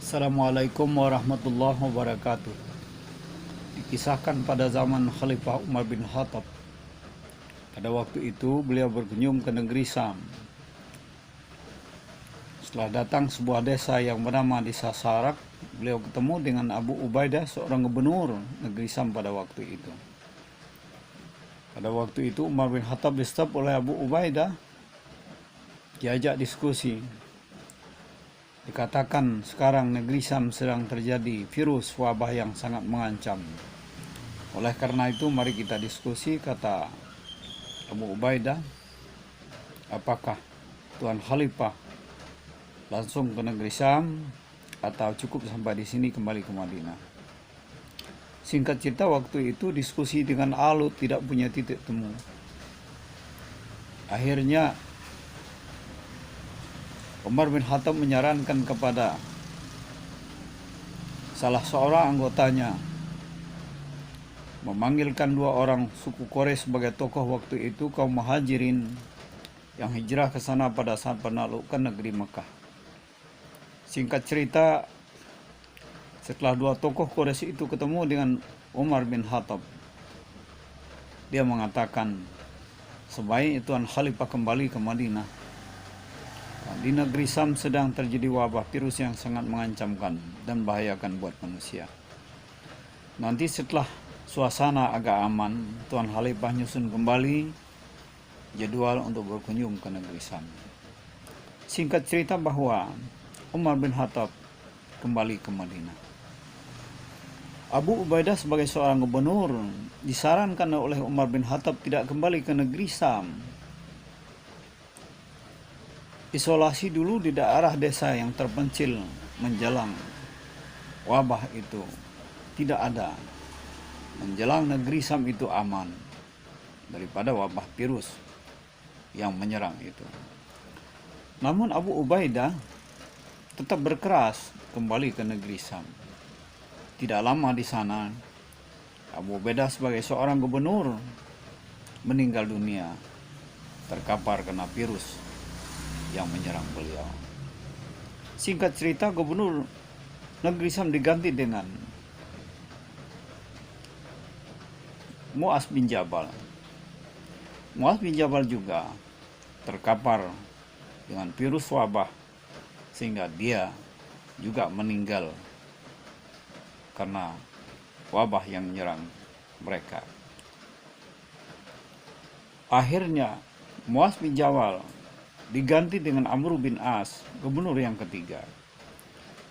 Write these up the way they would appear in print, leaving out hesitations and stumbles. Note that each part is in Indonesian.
Assalamualaikum warahmatullahi wabarakatuh. Dikisahkan pada zaman Khalifah Umar bin Khattab. Pada waktu itu beliau berkunjung ke negeri Sam. Setelah datang sebuah desa yang bernama Desa Sarak, beliau ketemu dengan Abu Ubaidah, seorang gubernur negeri Sam pada waktu itu. Pada waktu itu Umar bin Khattab distab oleh Abu Ubaidah, diajak diskusi. Dikatakan sekarang negeri Sam sedang terjadi virus wabah yang sangat mengancam. Oleh karena itu mari kita diskusi, kata Abu Ubaidah, apakah Tuan Khalifah langsung ke negeri Sam atau cukup sampai di sini kembali ke Madinah. Singkat cerita, waktu itu diskusi dengan alut, tidak punya titik temu. Akhirnya Umar bin Khattab menyarankan kepada salah seorang anggotanya memanggilkan dua orang suku Quraisy sebagai tokoh waktu itu, kaum Muhajirin yang hijrah ke sana pada saat penaklukan negeri Mekah. Singkat cerita, setelah dua tokoh Quraisy itu ketemu dengan Umar bin Khattab, dia mengatakan sebaiknya Tuan Khalifah kembali ke Madinah. Di negeri Sam sedang terjadi wabah virus yang sangat mengancamkan dan bahayakan buat manusia. Nanti setelah suasana agak aman, Tuan Khalifah nyusun kembali jadwal untuk berkunjung ke negeri Sam. Singkat cerita bahwa Umar bin Khattab kembali ke Madinah. Abu Ubaidah sebagai seorang gubernur disarankan oleh Umar bin Khattab tidak kembali ke negeri Sam. Isolasi dulu di daerah desa yang terpencil menjelang wabah itu tidak ada. Menjelang negeri Sam itu aman daripada wabah virus yang menyerang itu. Namun Abu Ubaidah tetap berkeras kembali ke negeri Sam. Tidak lama di sana, Abu Ubaidah sebagai seorang gubernur meninggal dunia terkapar kena virus yang menyerang beliau. Singkat cerita, gubernur negeri Sam diganti dengan Mu'az bin Jabal. Mu'az bin Jabal juga terkapar dengan virus wabah sehingga dia juga meninggal karena wabah yang menyerang mereka. Akhirnya Mu'az bin Jabal diganti dengan Amr bin As, gubernur yang ketiga.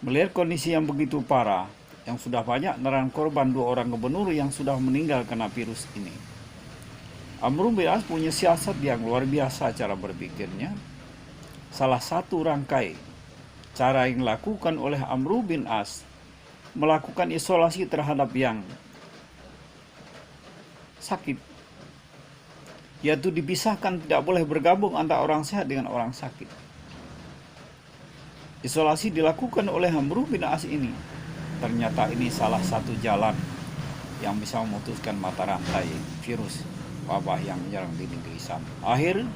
Melihat kondisi yang begitu parah, yang sudah banyak menelan korban dua orang gubernur yang sudah meninggal karena virus ini, Amr bin As punya siasat yang luar biasa cara berpikirnya. Salah satu rangkai cara yang dilakukan oleh Amr bin As melakukan isolasi terhadap yang sakit, yaitu dipisahkan, tidak boleh bergabung antara orang sehat dengan orang sakit. Isolasi dilakukan oleh Amr bin As ini. Ternyata ini salah satu jalan yang bisa memutuskan mata rantai virus wabah yang menyerang di negeri Sam. Akhir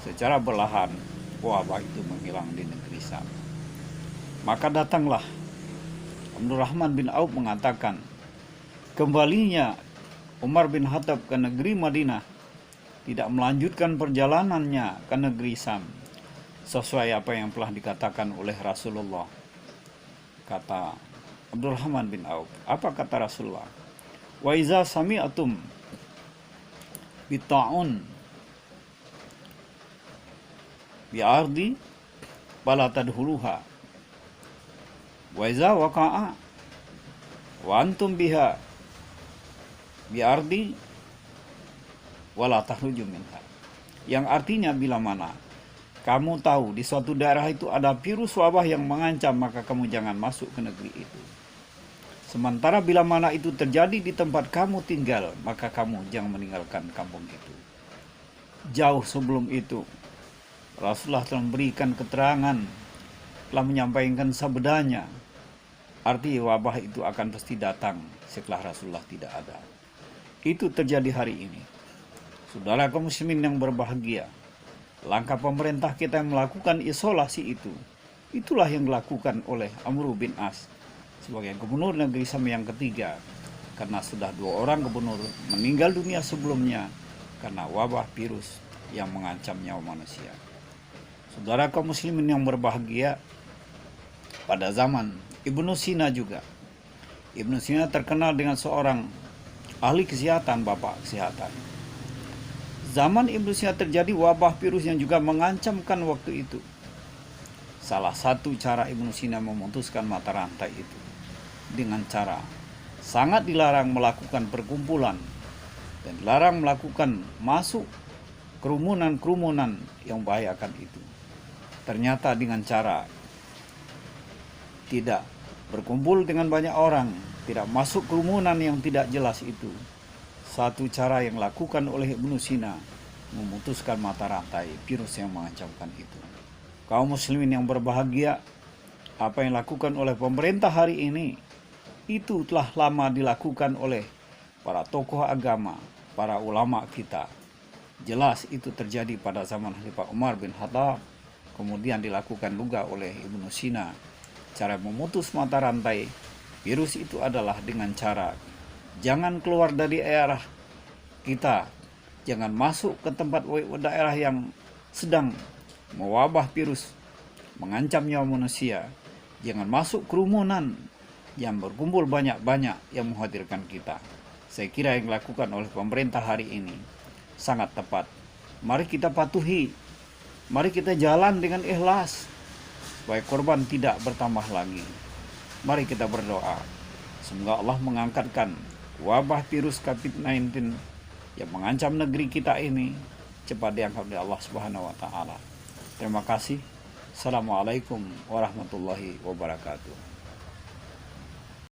secara perlahan wabah itu menghilang di negeri Sam. Maka datanglah Abdurrahman bin Auf mengatakan, kembalinya Umar bin Khattab ke negeri Madinah tidak melanjutkan perjalanannya ke negeri Sam sesuai apa yang telah dikatakan oleh Rasulullah. Kata Abdurrahman bin Auf, apa kata Rasulullah? Wa iza sami'atum bita'un bi'ardi fala tadkhuluha wa iza waqa'a wa antum biha bi'ardi wala tahruju minha. Yang artinya, bila mana kamu tahu di suatu daerah itu ada virus wabah yang mengancam, maka kamu jangan masuk ke negeri itu. Sementara bila mana itu terjadi di tempat kamu tinggal, maka kamu jangan meninggalkan kampung itu. Jauh sebelum itu Rasulullah telah memberikan keterangan, telah menyampaikan sabdanya, arti wabah itu akan pasti datang setelah Rasulullah tidak ada. Itu terjadi hari ini. Saudara kaum muslimin yang berbahagia, langkah pemerintah kita yang melakukan isolasi itu Itulah yang dilakukan oleh Amr bin As sebagai gubernur negeri Syam yang ketiga, karena sudah 2 orang gubernur meninggal dunia sebelumnya karena wabah virus yang mengancam nyawa manusia. Saudara kaum muslimin yang berbahagia, pada zaman Ibnu Sina juga. Ibnu Sina terkenal dengan seorang ahli kesehatan, bapak kesehatan. Zaman Ibnu Sina terjadi wabah virus yang juga mengancamkan waktu itu. Salah satu cara Ibnu Sina memutuskan mata rantai itu dengan cara sangat dilarang melakukan perkumpulan dan dilarang melakukan masuk kerumunan-kerumunan yang membahayakan itu. Ternyata dengan cara tidak berkumpul dengan banyak orang, tidak masuk kerumunan yang tidak jelas itu, satu cara yang dilakukan oleh Ibnu Sina memutuskan mata rantai virus yang mengancamkan itu. Kaum muslimin yang berbahagia, apa yang dilakukan oleh pemerintah hari ini itu telah lama dilakukan oleh para tokoh agama, para ulama kita. Jelas itu terjadi pada zaman Khalifah Umar bin Khattab, kemudian dilakukan juga oleh Ibnu Sina. Cara memutus mata rantai virus itu adalah dengan cara jangan keluar dari daerah kita, jangan masuk ke tempat daerah yang sedang mewabah virus mengancam nyawa manusia, jangan masuk kerumunan yang berkumpul banyak-banyak yang mengkhawatirkan kita. Saya kira yang dilakukan oleh pemerintah hari ini sangat tepat. Mari kita patuhi, mari kita jalan dengan ikhlas supaya korban tidak bertambah lagi. Mari kita berdoa semoga Allah mengangkatkan wabah virus COVID-19 yang mengancam negeri kita ini cepat diangkat oleh Allah Subhanahu wa taala. Terima kasih. Assalamualaikum warahmatullahi wabarakatuh.